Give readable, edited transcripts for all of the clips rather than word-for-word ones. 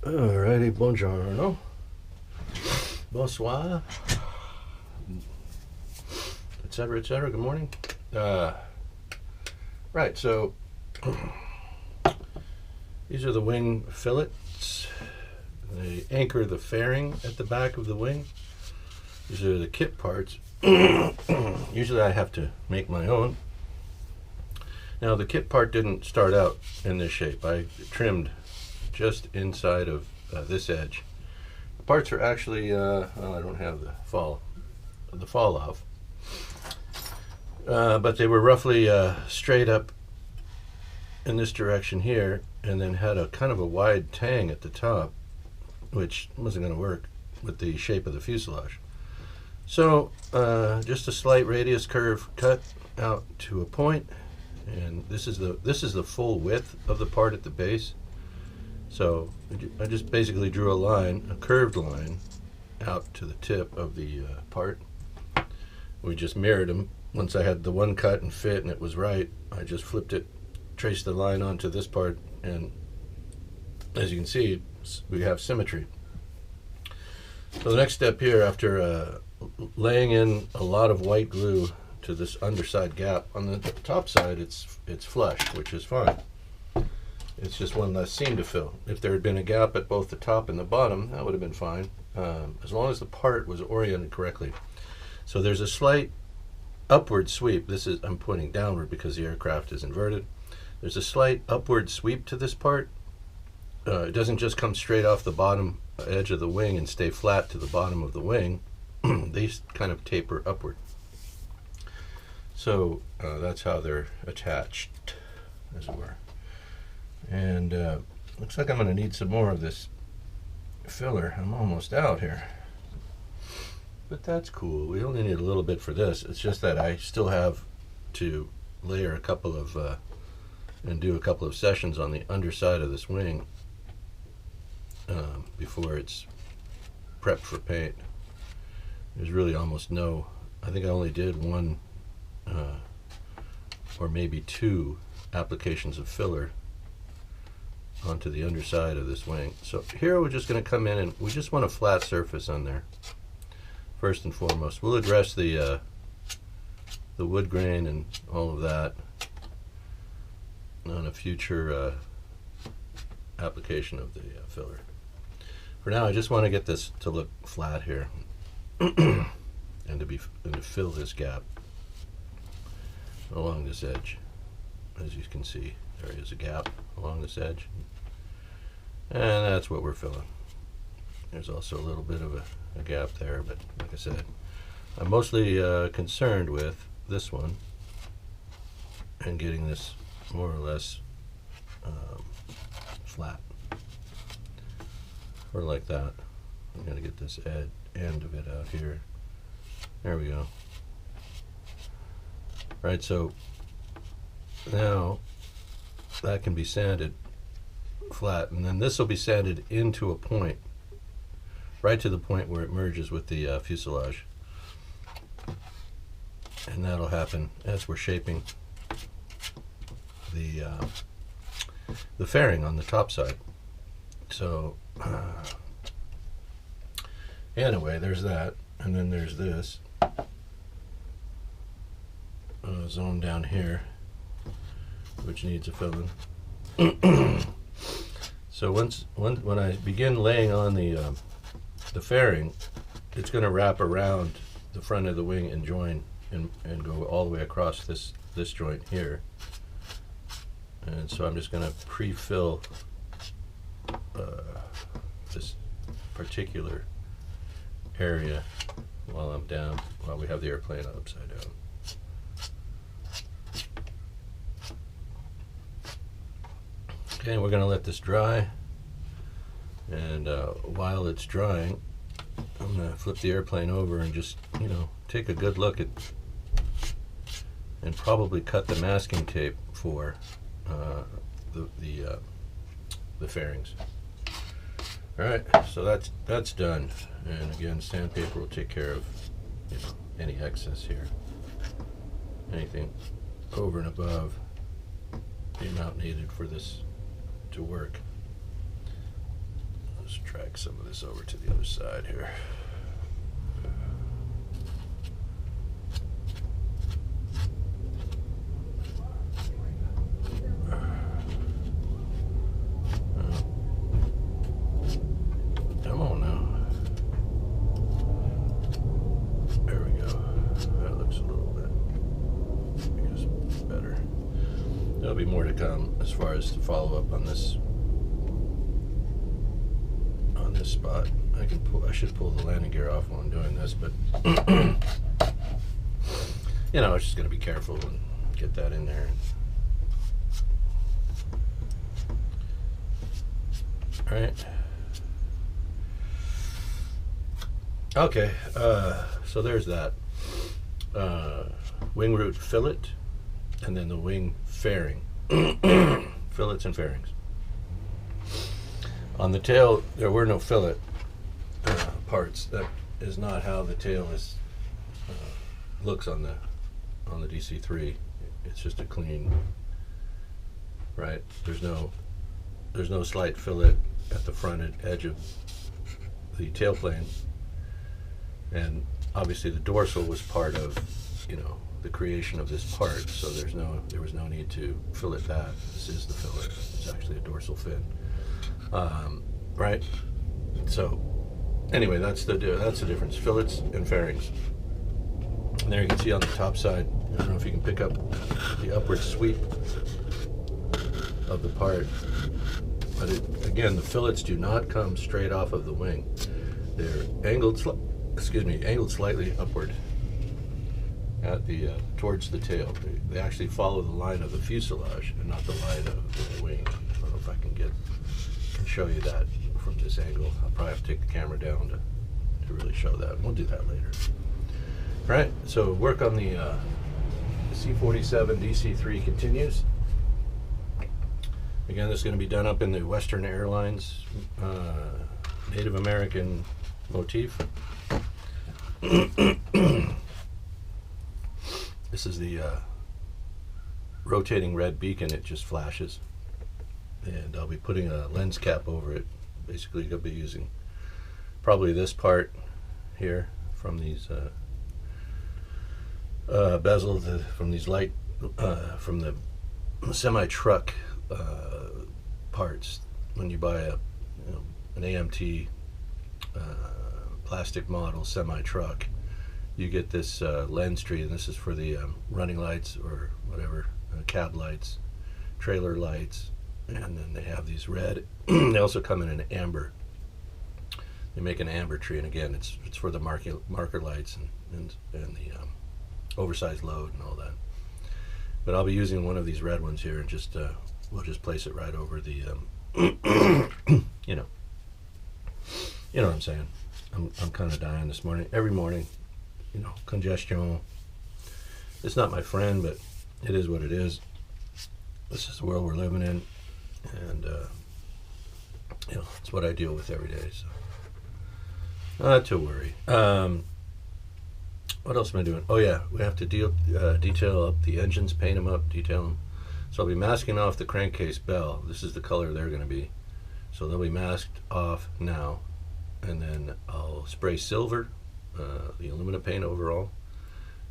Alrighty, buongiorno. Bonsoir. Etc., etc. Good morning. Right, so these are the wing fillets. They anchor the fairing at the back of the wing. These are the kit parts. Usually I have to make my own. Now the kit part didn't start out in this shape. I trimmed just inside of this edge. The parts are actually, well, I don't have the fall off, but they were roughly straight up in this direction here, and then had a kind of a wide tang at the top, which wasn't going to work with the shape of the fuselage. So just a slight radius curve cut out to a point, and this is the full width of the part at the base. So I just basically drew a line, a curved line, out to the tip of the part. We just mirrored them. Once I had the one cut and fit and it was right, I just flipped it, traced the line onto this part, and as you can see, we have symmetry. So the next step here, after laying in a lot of white glue to this underside gap, on the top side it's flush, which is fine. It's just one less seam to fill. If there had been a gap at both the top and the bottom, that would have been fine, as long as the part was oriented correctly. So there's a slight upward sweep. I'm pointing downward because the aircraft is inverted. There's a slight upward sweep to this part. It doesn't just come straight off the bottom edge of the wing and stay flat to the bottom of the wing. They kind of taper upward. So that's how they're attached, as it were. And looks like I'm going to need some more of this filler. I'm almost out here. But that's cool. We only need a little bit for this. It's just that I still have to layer a couple of, and do a couple of sessions on the underside of this wing before it's prepped for paint. There's really almost no, I think I only did one or maybe two applications of filler onto the underside of this wing. So here we're just going to come in and we just want a flat surface on there. First and foremost, we'll address the wood grain and all of that on a future application of the filler. For now, I just want to get this to look flat here, and to fill this gap along this edge. As you can see, there is a gap along this edge, and that's what we're filling. There's also a little bit of a gap there, but like I said, I'm mostly concerned with this one and getting this more or less flat, or like that. I'm going to get this end of it out here. There we go. Right, so now that can be sanded flat, and then this will be sanded into a point, right to the point where it merges with the fuselage. And that'll happen as we're shaping the fairing on the top side. So anyway, there's that, and then there's this zone down here which needs a filling. So when I begin laying on the fairing, it's going to wrap around the front of the wing and join and go all the way across this joint here. And so I'm just going to pre-fill this particular area while I'm down, while we have the airplane upside down. Okay, we're going to let this dry, and while it's drying, I'm going to flip the airplane over and just, take a good look at, and probably cut the masking tape for the fairings. All right, so that's done, and again, sandpaper will take care of any excess here, anything over and above the amount needed for this to work. Let's drag some of this over to the other side here. Come on now. There we go. That looks a little bit, I guess, better. There'll be more to come as far as to follow up on this spot. I should pull the landing gear off while I'm doing this, but you know, I'm just gonna be careful and get that in there. All right. Okay, so there's that. Wing root fillet, and then the wing fairing. Fillets and fairings. On the tail, there were no fillet parts. That is not how the tail is looks on the DC-3. It's just a clean, right? There's no slight fillet at the front edge of the tail plane, and obviously the dorsal was part of, you know, the creation of this part. So there was no need to fillet that. This is the fillet. It's actually a dorsal fin. Right? So, anyway, that's the difference. Fillets and fairings. And there you can see on the top side, I don't know if you can pick up the upward sweep of the part. But again, the fillets do not come straight off of the wing. They're angled slightly upward at the towards the tail. They actually follow the line of the fuselage and not the line of the wing. I don't know if I can show you that from this angle. I'll probably have to take the camera down to really show that. We'll do that later. All right, so work on the C-47 DC-3 continues. Again, this is going to be done up in the Western Airlines Native American motif. This is the rotating red beacon. It just flashes. And I'll be putting a lens cap over it. Basically, you'll be using probably this part here from these bezels, from these light, from the semi-truck parts. When you buy an AMT plastic model semi-truck, you get this lens tree, and this is for the running lights or whatever, cab lights, trailer lights. And then they have these red. They also come in an amber. They make an amber tree, and again, it's for the marker lights and the oversized load and all that. But I'll be using one of these red ones here, and just we'll just place it right over the you know what I'm saying. I'm kind of dying this morning. Every morning, you know, congestion. It's not my friend, but it is what it is. This is the world we're living in. And you know, it's what I deal with every day, so not to worry. What else am I doing? Oh yeah, we have to detail up the engines, paint them up, detail them. So I'll be masking off the crankcase bell. This is the color they're going to be, so they'll be masked off now, and then I'll spray silver, the aluminum paint overall,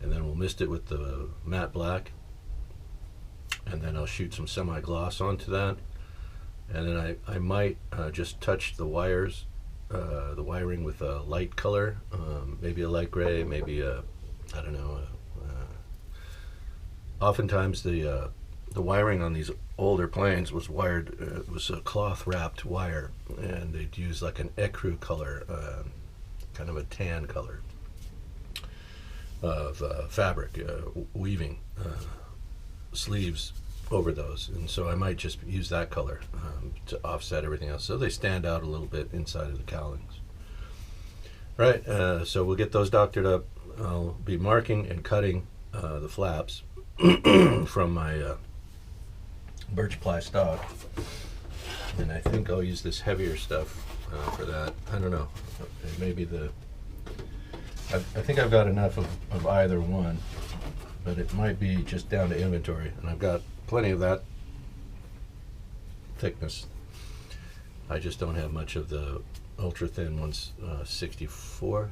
and then we'll mist it with the matte black, and then I'll shoot some semi-gloss onto that. And then I might just touch the wires, the wiring with a light color, maybe a light gray, maybe I don't know. Oftentimes the wiring on these older planes was wired, it was a cloth wrapped wire, and they'd use like an ecru color, kind of a tan color of fabric, weaving sleeves over those, and so I might just use that color to offset everything else, so they stand out a little bit inside of the cowlings. Right, so we'll get those doctored up. I'll be marking and cutting the flaps from my birch ply stock, and I think I'll use this heavier stuff for that. I don't know, maybe I think I've got enough of either one, but it might be just down to inventory, and I've got plenty of that thickness. I just don't have much of the ultra thin ones. 64,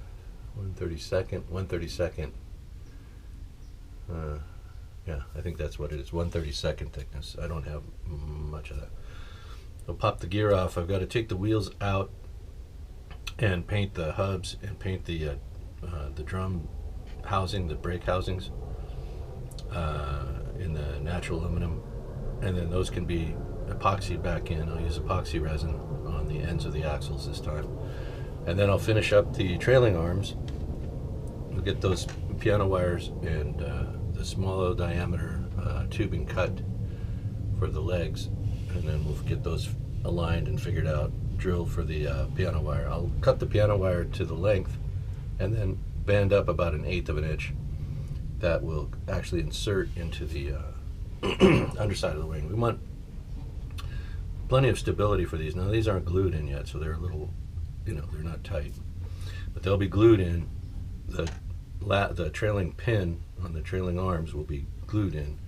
132nd. Yeah, I think that's what it is. 132nd thickness. I don't have much of that. I'll pop the gear off. I've got to take the wheels out and paint the hubs and paint the drum housing, the brake housings, in the natural aluminum, and then those can be epoxied back in. I'll use epoxy resin on the ends of the axles this time, and then I'll finish up the trailing arms. We'll get those piano wires and the smaller diameter tubing cut for the legs, and then we'll get those aligned and figured out, drilled for the piano wire. I'll cut the piano wire to the length and then band up about 1/8 of an inch. That will actually insert into the underside of the wing. We want plenty of stability for these. Now these aren't glued in yet, so they're a little, they're not tight, but they'll be glued in. The trailing pin on the trailing arms will be glued in,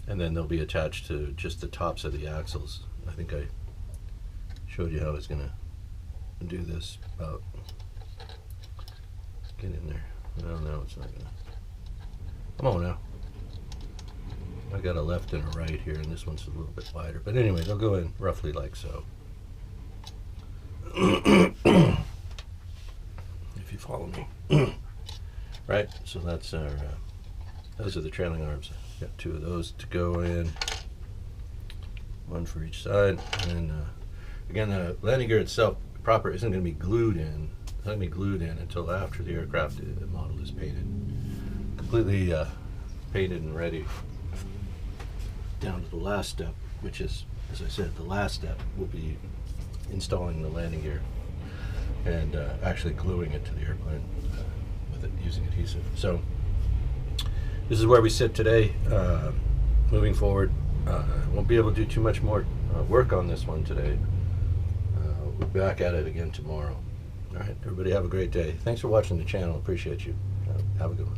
and then they'll be attached to just the tops of the axles. I think I showed you how I was going to do this. About get in there. Well, no, it's not going to. Come on now. I got a left and a right here, and this one's a little bit wider. But anyway, they'll go in roughly like so. If you follow me. Right, so that's our, those are the trailing arms. Got 2 of those to go in, 1 for each side. And again, the landing gear itself proper isn't going to be glued in. It's not going to be glued in until after the aircraft model is painted, completely painted and ready. Down to the last step, which is, as I said, the last step will be installing the landing gear and actually gluing it to the airplane with it using adhesive. So this is where we sit today. Moving forward, won't be able to do too much more work on this one today. We'll be back at it again tomorrow. All right, everybody have a great day. Thanks for watching the channel. Appreciate you. Have a good one.